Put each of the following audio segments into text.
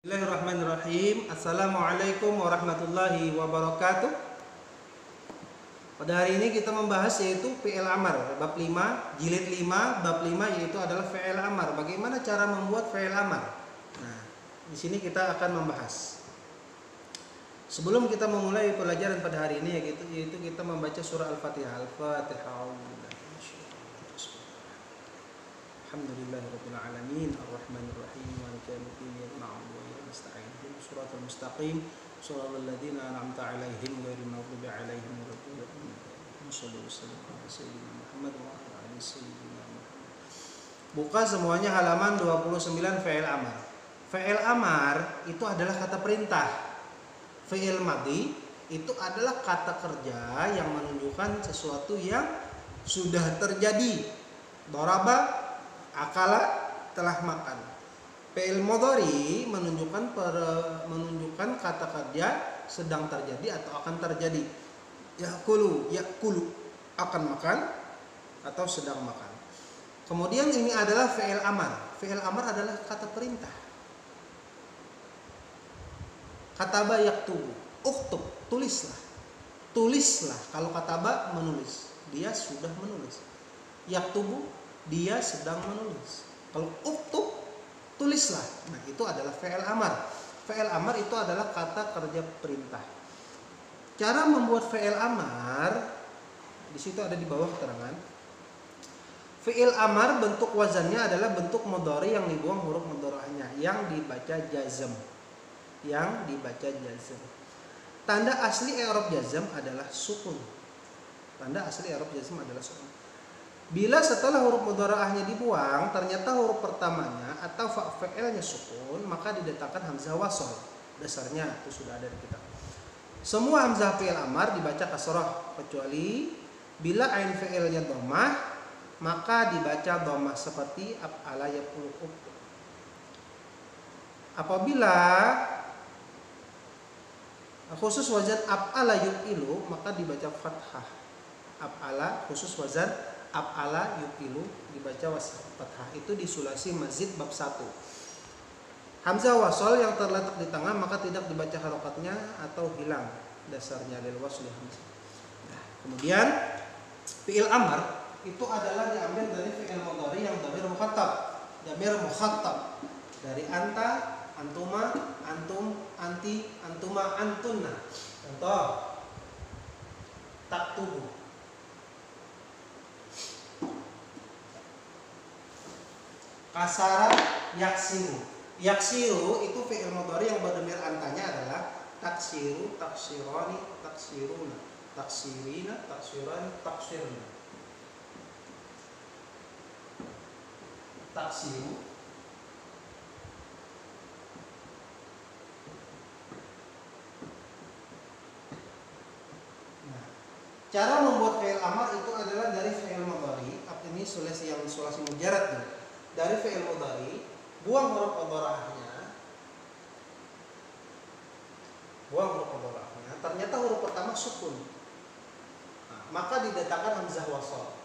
Bismillahirrahmanirrahim. Assalamualaikum warahmatullahi wabarakatuh. Pada hari ini kita membahas yaitu fi'il amar bab 5, jilid 5, bab 5 yaitu adalah fi'il amar. Bagaimana cara membuat fi'il amar? Nah, di sini kita akan membahas. Sebelum kita memulai pelajaran pada hari ini yaitu kita membaca surah Al-Fatihah. Al-Fatihah. Alhamdulillahirabbil alamin arrahmanir rahim maliki yaumiddin iyyaka na'budu wa iyyaka nasta'in ihdinas siratal mustaqim siratal ladzina an'amta 'alaihim ghairil maghdubi 'alaihim waladdallin sallallahu alaihi wasallam Muhammad wa ala alihi sayyidina Muhammad. Buka semuanya halaman 29 fi'il amar. Fi'il amar itu adalah kata perintah. Fi'il madhi itu adalah kata kerja yang menunjukkan sesuatu yang sudah terjadi. Daraba akala, telah makan. Fi'il mudhari menunjukkan kata kerja sedang terjadi atau akan terjadi. Yakulu akan makan atau sedang makan. Kemudian ini adalah fi'il amar. Fi'il amar adalah kata perintah. Kataba yaktubu, uktub, tulislah. Tulislah. Kalau kataba menulis, dia sudah menulis. Yaktubu, dia sedang menulis. Kalau uktub, tulislah. Nah, itu adalah fi'il amar. Fi'il amar itu adalah kata kerja perintah. Cara membuat fi'il amar di situ ada di bawah keterangan. Fi'il amar bentuk wazannya adalah bentuk mudhari yang dibuang huruf mudhara'nya yang dibaca jazm. Tanda asli i'rab jazm adalah sukun. Bila setelah huruf mudhara'ahnya dibuang, ternyata huruf pertamanya atau fa'ilnya sukun, maka didatangkan hamzah wasl. Dasarnya itu sudah ada di kitab. Semua hamzah fi'il amar dibaca kasrah kecuali bila ain fi'ilnya dhammah, maka dibaca dhammah seperti af'ala yaf'ulu. Apabila khusus wazan af'ala yuf'ilu, maka dibaca fathah. Af'ala khusus wazan af'ala yufilu dibaca fathah. Itu di sulasi mazid bab 1. Hamzah wasol yang terletak di tengah maka tidak dibaca harokatnya atau hilang dasarnya lil wasli hamzah. Nah, kemudian fi'il amar itu adalah diambil dari fi'il mudhari yang dhamir mukhatab. Dhamir mukhatab dari anta, antuma, antum, anti, antuma, antunna. Contoh taktubu, kasara yaksiru. Yaksiru itu fi'il mudhari yang berdhamir antanya adalah taksiru, taksirani, taksiruna, taksirina, taksirani, taksirna. Taksiru, nah, cara membuat fi'il amar itu adalah dari fi'il mudhari. Ini sulasi mujarrad nih. Dari fi'il mudhari, buang huruf mudhara'ahnya. Ternyata huruf pertama sukun. Nah, maka didatangkan hamzah wasl.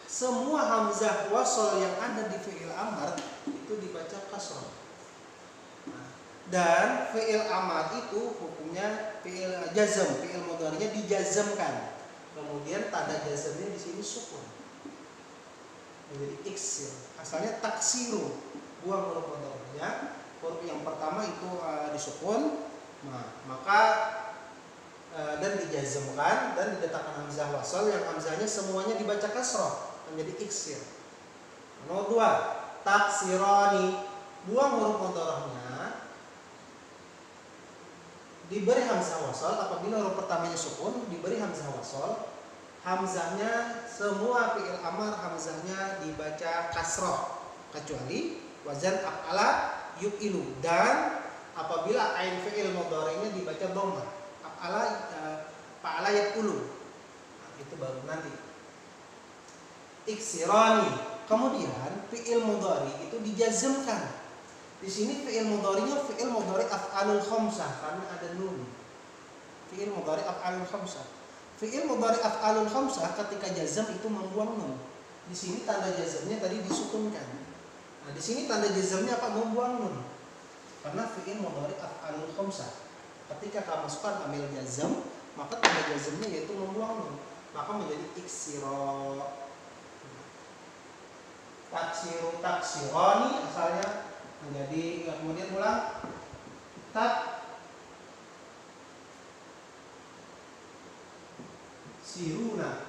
Semua hamzah wasl yang ada di fi'il amar itu dibaca kasrah. Nah, dan fi'il amar itu hukumnya fi'il jazm, fi'il mudhari'nya dijazmkan. Kemudian tanda jazmnya di sini sukun. Menjadi iksir. Asalnya taksiru, buang huruf mudhari'nya. Huruf yang pertama itu disukun, nah, maka dan dijazmkan dan didatangkan hamzah wasl yang hamzahnya semuanya dibaca kasrah menjadi iksir. Nomor 2, taksirani, buang huruf mudhari'nya, diberi hamzah wasl. Apabila huruf pertamanya sukun, diberi hamzah wasl. Hamzahnya semua fi'il amar hamzahnya dibaca kasrah kecuali wazan af'ala yuf'ilu, dan apabila ain fi'il mudhari'nya dibaca dhammah. Fa'ala yaf'ulu. Nah, itu baru nanti. Iksirani. Kemudian fi'il mudhari itu dijazmkan. Di sini fi'il mudhari'nya fi'il mudhari af'alul khamsah karena ada nun. Fi'il mudhari af'alul khamsah. Fi'il mudhari af'alul khamsah ketika jazm itu membuang nun. Di sini tanda jazmnya tadi disukunkan. Nah, di sini tanda jazmnya apa? Membuang nun. Karena fi'il mudhari af'alul khamsah. Ketika kamu masukkan amil jazm, maka tanda jazmnya yaitu membuang nun. Maka menjadi iksira. Taksiru taksirani asalnya menjadi, kemudian ulang siruna.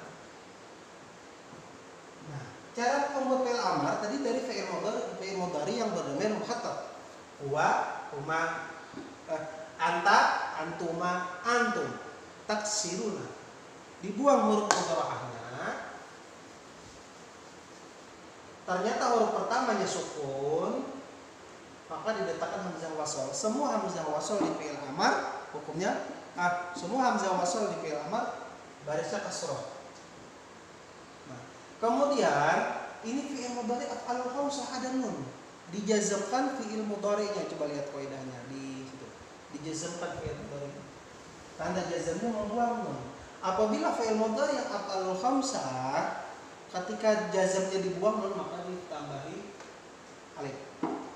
Nah, cara membuat fi'il amar tadi dari fi'il mudhari yang berdhamir mukhatab. Huwa, huma, anta, antuma, antum. Taksiruna. Dibuang huruf mudhara'ahnya. Ternyata huruf pertamanya sukun, maka diletakkan hamzah wasal. Semua hamzah wasal di fi'il amar hukumnya semua hamzah wasal di fi'il amar barisnya kasroh. Nah, kemudian ini fi'il mudhari af'alul khamsah ada nun. Dijazmkan fi'il mudhari'nya. Coba lihat kaidahnya di situ. Dijazmkan fi'il mudhari. Tanda jazmnya membuang nun. Apabila fi'il mudhari yang af'alul khamsah ketika jazmnya dibuang nun maka ditambahi alif.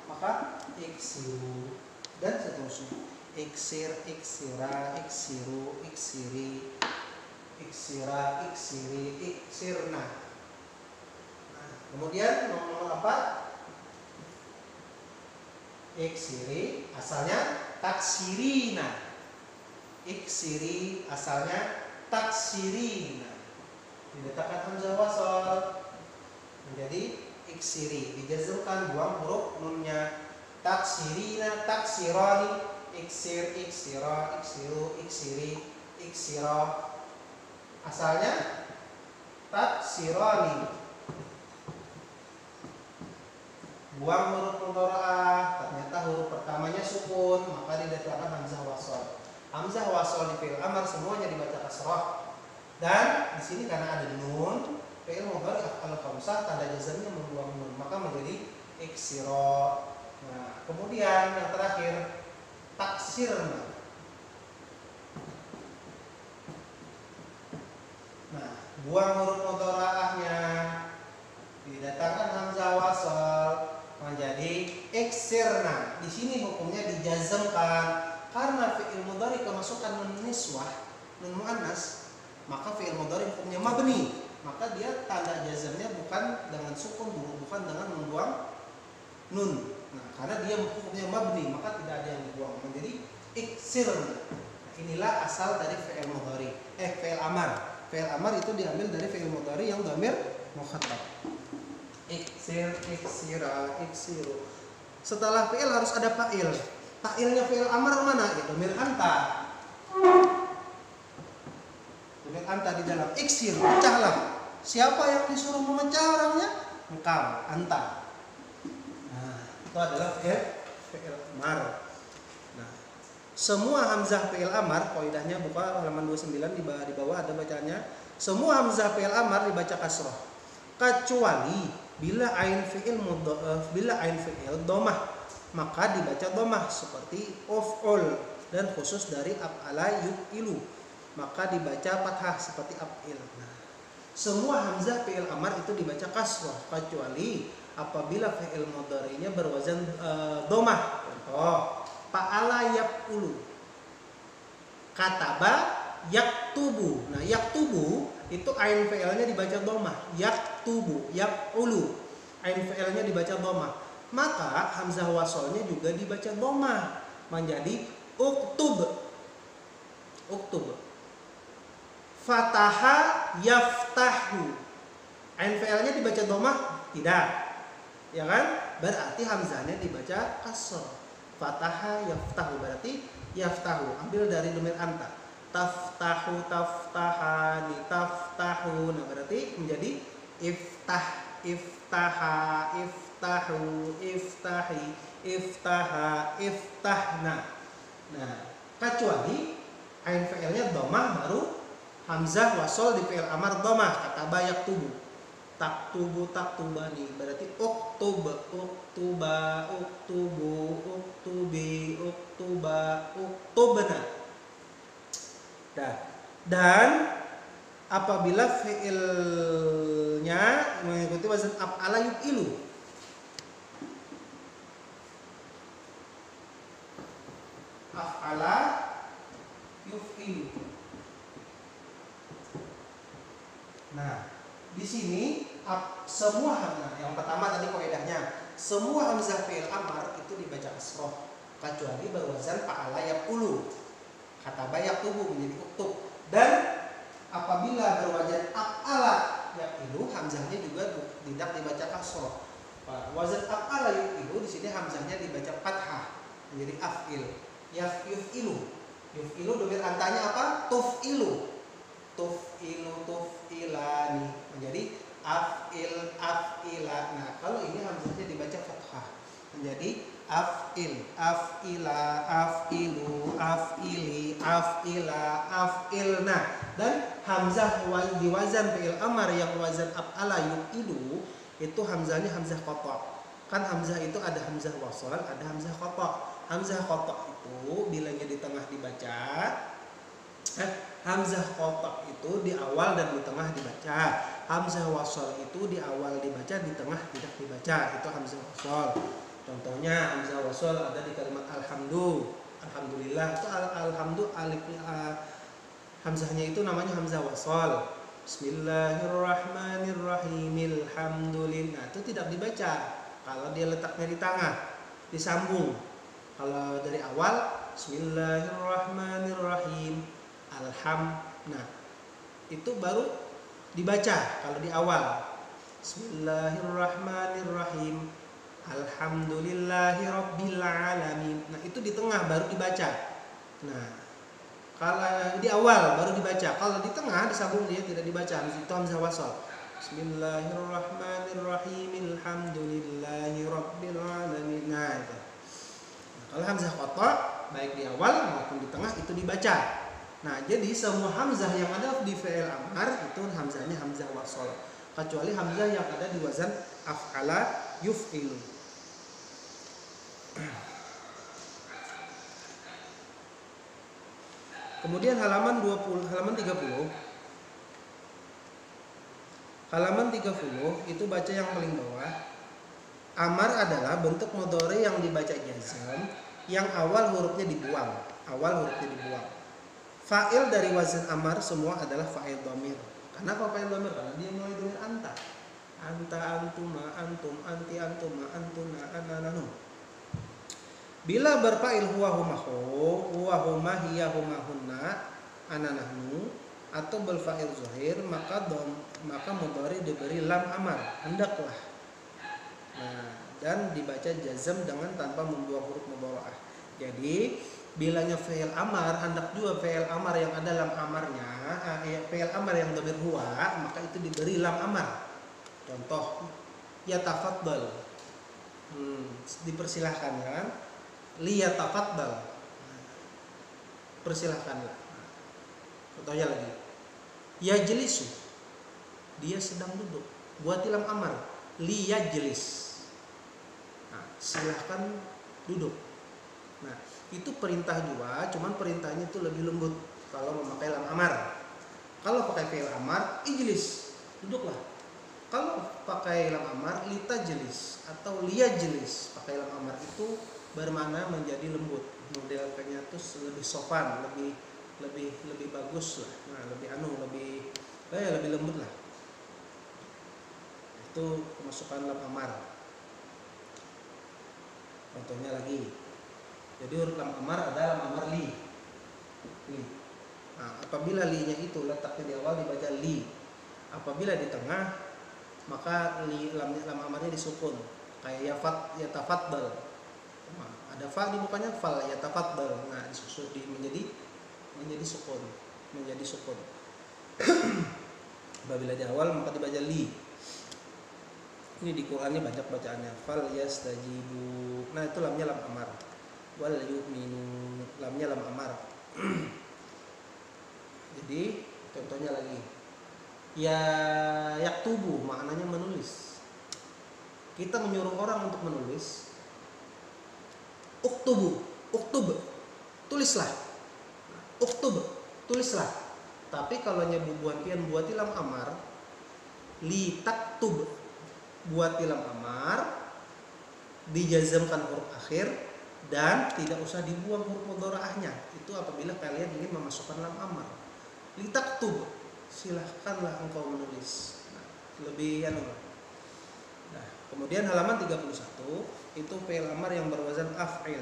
Maka iksiru dan seterusnya. Iksir, iksira, iksiru, iksiri, iksira, iksiri, iksirna. Nah, kemudian nomor apa? Iksiri asalnya taksirina. Iksiri asalnya taksirina. Diletakkan hamzah wasal menjadi iksiri. Dijazmkan, buang huruf nunnya. Taksirina, taksirani, iksir, iksira, iksiru, iksiri, iksira. Asalnya taksirani. Buang huruf mudhara'ah, ternyata huruf pertamanya sukun, maka diletakkan hamzah wasal. Hamzah wasal di fi'il amar semuanya dibaca kasrah. Dan di sini karena ada nun, fi'il mudhari af'alul khamsah tanda jazmnya membuang nun, maka menjadi iksira. Nah, kemudian yang terakhir taksirna. Nah, buang huruf mudhara'ahnya, didatangkan hamzah wasal menjadi iksirna. Di sini hukumnya dijazmkan karena fi'il mudhari kemasukan nun niswah, nun muannas, maka fi'il mudhari hukumnya mabni. Maka dia tanda jazmnya bukan dengan sukun, bukan dengan membuang nun. Nah, karena dia hukumnya mabni, maka tidak ada yang dibuang, menjadi iksirna. Nah, inilah asal dari fi'il mudhari. Fi'il amar. Fi'il amar itu diambil dari fi'il mudhari yang dhamir mukhatab. Iksir, iksira, iksiru. Setelah fi'il harus ada fa'il. Fa'ilnya fi'il amar mana? Ya dhamir anta. Dhamir anta di dalam iksir, pecahlah. Siapa yang disuruh memecah orangnya? Engkau, anta. Itu adalah fi'il amar. Nah, semua hamzah fi'il amar, kaidahnya buka halaman 29 di bawah ada bacanya. Semua hamzah fi'il amar dibaca kasrah. Kecuali bila ain fi'il dhammah, maka dibaca dhammah seperti uf'ul, dan khusus dari af'ala yuf'ilu, maka dibaca fathah seperti af'il. Nah, semua hamzah fi'il amar itu dibaca kasrah kecuali apabila fi'il mudhari'nya berwazan dhammah. Contoh, fa'ala yaf'ulu, kataba yaktubu. Nah, yaktubu itu ain fi'ilnya dibaca dhammah. Yaktubu, yaf'ulu, ain fi'ilnya dibaca dhammah. Maka hamzah wasalnya juga dibaca dhammah menjadi uktub. Uktub. Fataha yaftahu. Ain fi'ilnya dibaca dhammah? Tidak. Ya kan? Berarti hamzahnya dibaca kasr. Fataha yaftahu berarti yaftahu ambil dari dhamir anta. Taftahu, taftahani, taftahu. Nah, berarti menjadi iftah, iftaha, iftahu, iftahi, iftaha, iftahna. Nah, kecuali ain fi'ilnya dhammah baru hamzah wasal di fi'il amar dhammah, kata bayak tubuh. Taktubu, taktubani, berarti uktub, uktuba, uktubu, uktubi, uktuba, uktubna. Dan apabila fi'ilnya mengikuti wazan af'ala yuf'ilu, af'ala yuf'ilu. Nah, di sini semua hamzah, yang pertama tadi kaidahnya, semua hamzah fi'il amar itu dibaca kasroh kecuali berwazan fa'ala yaf'ulu. Kataba yaktubu menjadi uktub. Dan apabila berwazan af'ala yaf'ilu, hamzahnya juga tidak dibaca kasroh. Wazan af'ala yaf'ilu di sini hamzahnya dibaca fathah menjadi af'il. Yuf'ilu. Yuf'ilu domir antanya apa? Tuf'ilu. Tuf'ilu tuf'ilani menjadi af'il af'ila. Nah, kalau ini hamzahnya dibaca fathah menjadi af'il af'ila af'ilu af'ili af'ila af'ilna. Dan hamzah di wazan fi'il amar yang wazan af'ala yuf'ilu itu hamzahnya hamzah qata'. Kan hamzah itu ada hamzah wasal, ada hamzah qata'. Hamzah qata' itu bilanya di tengah dibaca, hamzah qata' itu di awal dan di tengah dibaca. Hamzah wasal itu di awal dibaca, di tengah tidak dibaca. Itu hamzah wasal. Contohnya hamzah wasal ada di kalimat alhamdu. Alhamdulillah itu alhamdu alif hamzahnya itu namanya hamzah wasal. Bismillahirrahmanirrahim. Alhamdulillah. Nah, itu tidak dibaca kalau dia letaknya di tengah, disambung. Kalau dari awal Bismillahirrahmanirrahim. Nah, itu baru dibaca kalau di awal. Bismillahirrahmanirrahim. Alhamdulillahirabbil alamin. Nah, itu di tengah baru dibaca. Nah, kalau di awal baru dibaca, kalau di tengah disambung dia tidak dibaca. Itu hamzah wasal. Bismillahirrahmanirrahim. Alhamdulillahirabbil alamin. Nah, itu. Kalau hamzah qata' baik di awal maupun di tengah itu dibaca. Nah, jadi semua hamzah yang ada di fi'il amar itu hamzahnya hamzah wasal, kecuali hamzah yang ada di wazan af'ala yuf'ilu. Kemudian halaman 30. Halaman 30 itu baca yang paling bawah. Amar adalah bentuk mudhari yang dibaca jazam, yang awal hurufnya dibuang. Fa'il dari wazan amar semua adalah fa'il dhamir. Kenapa fa'il dhamir? Karena dia mulai dari anta. Anta, antuma, antum, anti, antuma, antuna, ana, nahnu. Bila berfa'il huwa humahu, huwa huma, hiya huma, hunna, ana, nahnu, atau berfa'il zahir, maka mudhari diberi lam amar, hendaklah. Nah, dan dibaca jazam dengan tanpa membuang huruf mudhara'ah. Jadi bilanya fi'il amar, hendak juga fi'il amar yang ada lam amarnya, fi'il amar yang dhamir huwa, maka itu diberi lam amar. Contoh, yatafaddal. Dipersilahkan kan? Liyatafaddal. Persilahkanlah. Contohnya lagi. Yajlisu. Dia sedang duduk. Buat lam amar. Liyajlis. Nah, silahkan duduk. Nah, itu perintah juga, cuman perintahnya itu lebih lembut kalau memakai lam amar. Kalau pakai fi'il amar, ijlis, duduklah. Kalau pakai lam amar, litajlis atau liyajlis, pakai lam amar itu bermakna menjadi lembut. Modelnya itu lebih sopan, lebih bagus lah. Nah, lebih lembut lah. Itu kemasukan lam amar. Contohnya lagi. Jadi huruf lam amar ada lam amar li. Nah, apabila li-nya itu letaknya di awal dibaca li. Apabila di tengah maka lam amarnya disukun. Kayak yatafaddal. Nah, ada fa di bukanya fal yatafaddal. Nah, disusun menjadi sukun. Apabila di awal maka dibaca li. Ini di Qur'annya banyak bacaannya. Fal yastajibu. Nah, itu lamnya lam amar. Wal yu'minu, lamnya lam amar. Jadi contohnya lagi. Ya yaktubu maknanya menulis. Kita menyuruh orang untuk menulis. Uktub, tulislah. Uktub, tulislah. Tapi kalau nyebubuan pian buat lam amar, li taktub. Buat lam amar dijazamkan huruf akhir, dan tidak usah dibuang huruf mudharaahnya. Itu apabila kalian ingin memasukkan lam amar. Litaktub, silahkanlah engkau menulis. Nah, lebih Nah, kemudian halaman 31 itu fi'il amar yang berwazan af'il.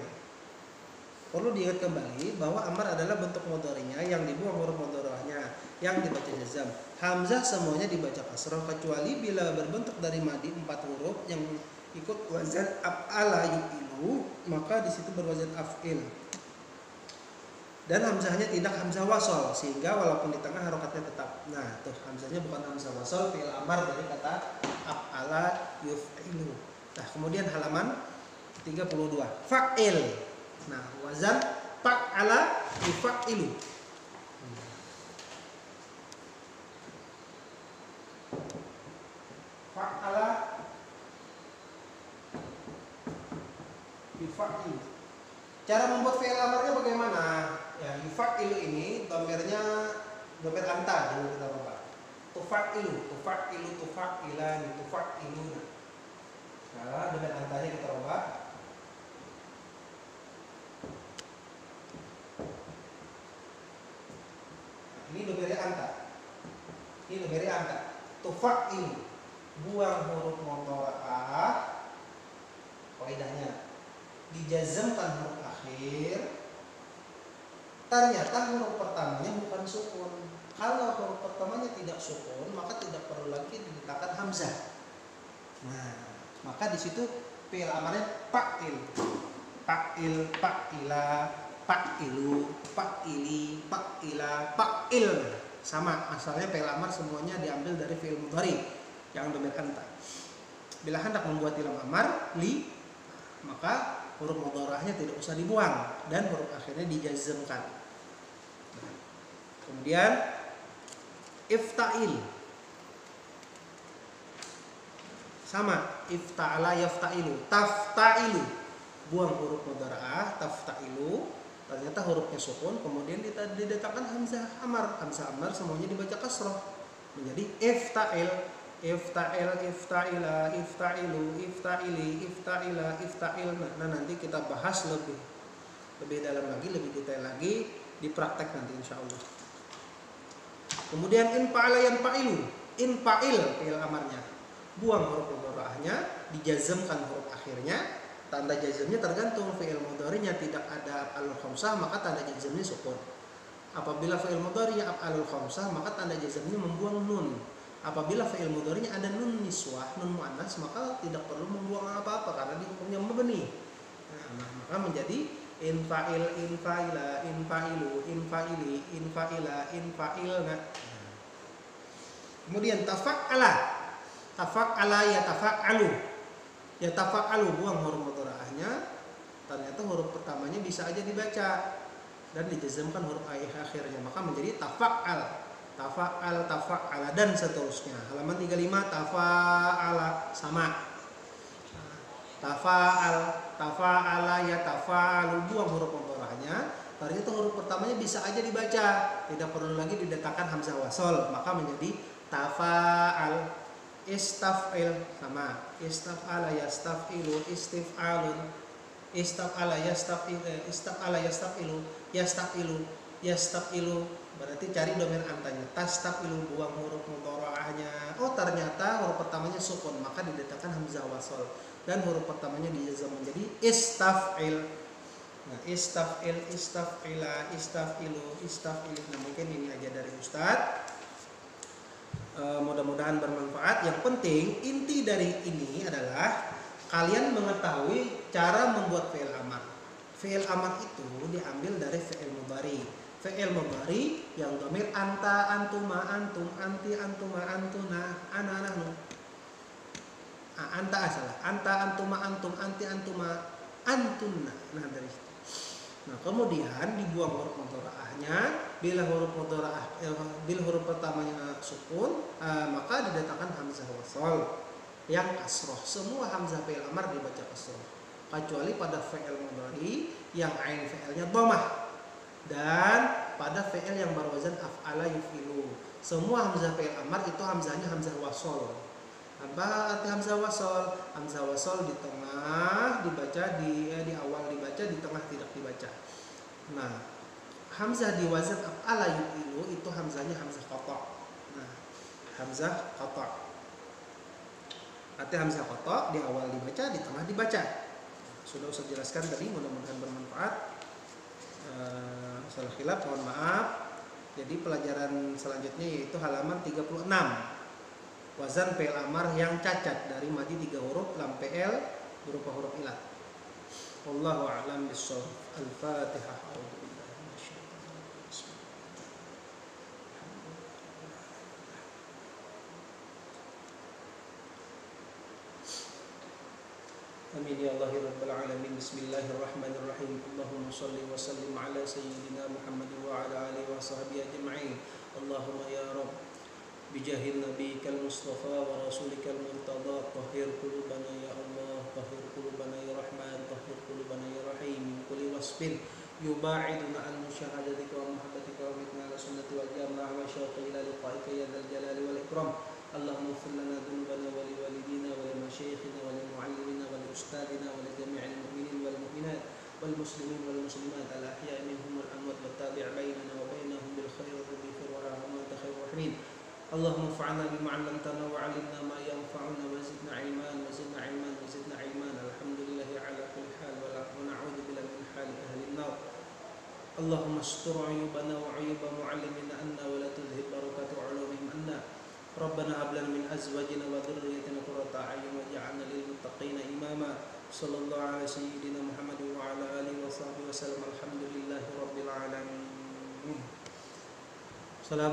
Perlu diingat kembali bahwa amar adalah bentuk mudhari'nya yang dibuang huruf mudhari'nya, yang dibaca jazam. Hamzah semuanya dibaca kasrah kecuali bila berbentuk dari madi 4 huruf yang ikut wazan af'ala yu'ilu, maka di situ berwazan af'il. Dan hamzahnya tidak hamzah wasol, sehingga walaupun di tengah harokatnya tetap. Nah, tuh hamzahnya bukan hamzah wasol, fi'il amar dari kata af'ala yuf'ilu. Nah, kemudian halaman 32. Fa'il. Nah, wazan fa'ala yufa'ilu. Fa'ala yufa'ilu. Cara membuat fi'il amarnya bagaimana? Ya, yufa'ilu ini domirnya domir anta, jangan kita lupa. Tufa'ilu, tufa'ilan, tufa'iluna. Nah, domir antanya kita lupa. Ini domir anta. Ini domir anta. Tufa'ilu. Buang huruf mudhari'ah. Kaidahnya dijazamkan huruf akhir. Ternyata huruf pertamanya bukan sukun. Kalau huruf pertamanya tidak sukun, maka tidak perlu lagi diletakkan hamzah. Nah, maka di situ fi'il amarnya fa'il. Fa'il, fa'ila, fa'ilu, fa'ili, fa'ila, fa'il. Sama, asalnya fi'il amar semuanya diambil dari fi'il mudhari yang domir anta. Bila hendak membuat fi'il amar li, maka huruf mudhari'ahnya tidak usah dibuang dan huruf akhirnya dijazmkan. Nah, kemudian ifta'il. Sama, ifta'ala yafta'ilu, tafta'ilu. Buang huruf mudhari'ah, tafta'ilu. Ternyata hurufnya sukun, kemudian didatangkan hamzah amar. Hamzah amar semuanya dibaca kasrah menjadi ifta'il, ifta'il, ifta'ila, ifta'ilu, ifta'ili, ifta'ila, ifta'il. Nah, nanti kita bahas lebih dalam lagi, lebih detail lagi di praktek nanti insyaallah. Kemudian infa'ala yanfa'ilu, infa'il fi'il amarnya. Buang huruf mudhari'ahnya, dijazmkan huruf akhirnya. Tanda jazmnya tergantung, fi'il mudhari'nya tidak ada af'alul khamsah maka tanda jazmnya sukun. Apabila fi'il mudhari' af'alul khamsah maka tanda jazmnya membuang nun. Apabila fi'il mudhari'nya ada nun niswah, nun muannas, maka tidak perlu membuang apa-apa karena di hukumnya mabni. Nah, maka menjadi infa'il, infa'ila, infa'ilu, infa'ili, infa'ila, infa'ilna. Kemudian tafa'ala. Tafa'ala ya tafa'alu. Ya tafa'alu, buang huruf mudhari'ahnya. Ternyata huruf pertamanya bisa aja dibaca dan dijazmkan huruf akhirnya, maka menjadi tafa'al, tafa'al, tafa'ala dan seterusnya. Halaman 35 tafa'ala sama. Tafa'al, tafa'ala ya tafa'alu, buang huruf mudhari'ahnya. Ternyata huruf pertamanya bisa aja dibaca, tidak perlu lagi didatangkan hamzah wasol, maka menjadi tafa'al. Istaf'il sama, istaf'ala yastaf'ilu, istif'alun, istaf'ala yastaf'ilu, istaf'ala yastaf'ilu, yastaf'ilu, yastaf'ilu. Berarti cari domir antanya. Tastaf'ilu, buang huruf mudhari'ahnya. Oh, ternyata huruf pertamanya sukun, maka didatangkan hamzah wasol dan huruf pertamanya dijazam menjadi istaf'il. Nah, istaf'il, istaf'ila, istaf'ilu, istaf'ilih. Nah, mungkin ini aja dari Ustadz. Mudah-mudahan bermanfaat. Yang penting inti dari ini adalah kalian mengetahui cara membuat fi'il amar. Fi'il amar itu diambil dari fi'il mudhari. Fi'il mudhari yang dhamir anta, antuma, antum, anti, antuma, antuna, ana, nahnu. Anta salah. Anta, antuma, antum, anti, antuma, antunna. Nah, dari situ. Nah, kemudian dibuang huruf mudhari'ahnya. Bila huruf pertamanya sukun, maka didatangkan hamzah wasal yang kasroh. Semua hamzah fi'il amar dibaca kasroh, kecuali pada fi'il mudhari yang ain fi'ilnya dhammah dan pada fi'il yang berwazan af'ala yuf'ilu. Semua hamzah fi'il amar itu hamzahnya hamzah wasal. Hamzah wasol. Hamzah wasol di tengah dibaca, di awal dibaca, di tengah tidak dibaca. Nah, hamzah di wazan af'ala yufilu itu hamzahnya hamzah qata'. Nah, hamzah qata'. Artinya hamzah qata' di awal dibaca, di tengah dibaca. Sudah Ustaz jelaskan tadi, mudah-mudahan bermanfaat. Salah khilaf, mohon maaf. Jadi pelajaran selanjutnya yaitu halaman 36. Wazan fi'il amar yang cacat dari madi 3 huruf, lam fi'il berupa huruf ilat. Wallahu a'lam bishawab. Al-Fatihah. Amin ya Allah ya Rabbal Alamin. Bismillahirrahmanirrahim. Allahumma salli wa sallim ala sayyidina Muhammad wa ala alihi wa sahbihi ajma'in. Allahumma ya Rabb bijahil nabiyikal mustafa wa rasulikal murtada tahhir qulubana ya Allah, tahhir qulubana ya Rahman, tahhir qulubana ya Rahim min kulli wasfin yuba'iduna an musyahadatika wa muhabbatika wa mitna ala sunnati wal jamaah wa syauqi ila liqa'ika ya dzal jalali wal ikram. Allahumma ighfir lana dhunubana wa li walidina wa li masyayikhina wa li muallimina wa li ustadina wa li jami'il mu'minin wal mu'minat wal muslimin wal muslimat al ahya'i minhum wal amwat wa tabi' bainana wa bainahum bil khair wa bighfir warahmah wa khairur rahimin. Allahumma fa'alna bima 'allamtana wa 'allimna ma yanfa'una wa zidna 'ilman wa zidna 'ilman wa zidna 'ilman. Alhamdulillahi 'ala kulli hal wa na'udzu billahi min hali ahli an-nar. Allahumma astur 'uyubana wa 'uyuba mu'allimina anna wa la tudhhib barakata 'ulumihim anna. Rabbana hab lana min azwajina wa dhurriyyatina qurrata a'yun waj'alna lil muttaqina imama. Sallallahu ala sayyidina Muhammad wa ala alihi wa sahbihi wa sallam. Alhamdulillahi rabbil alamin. Salam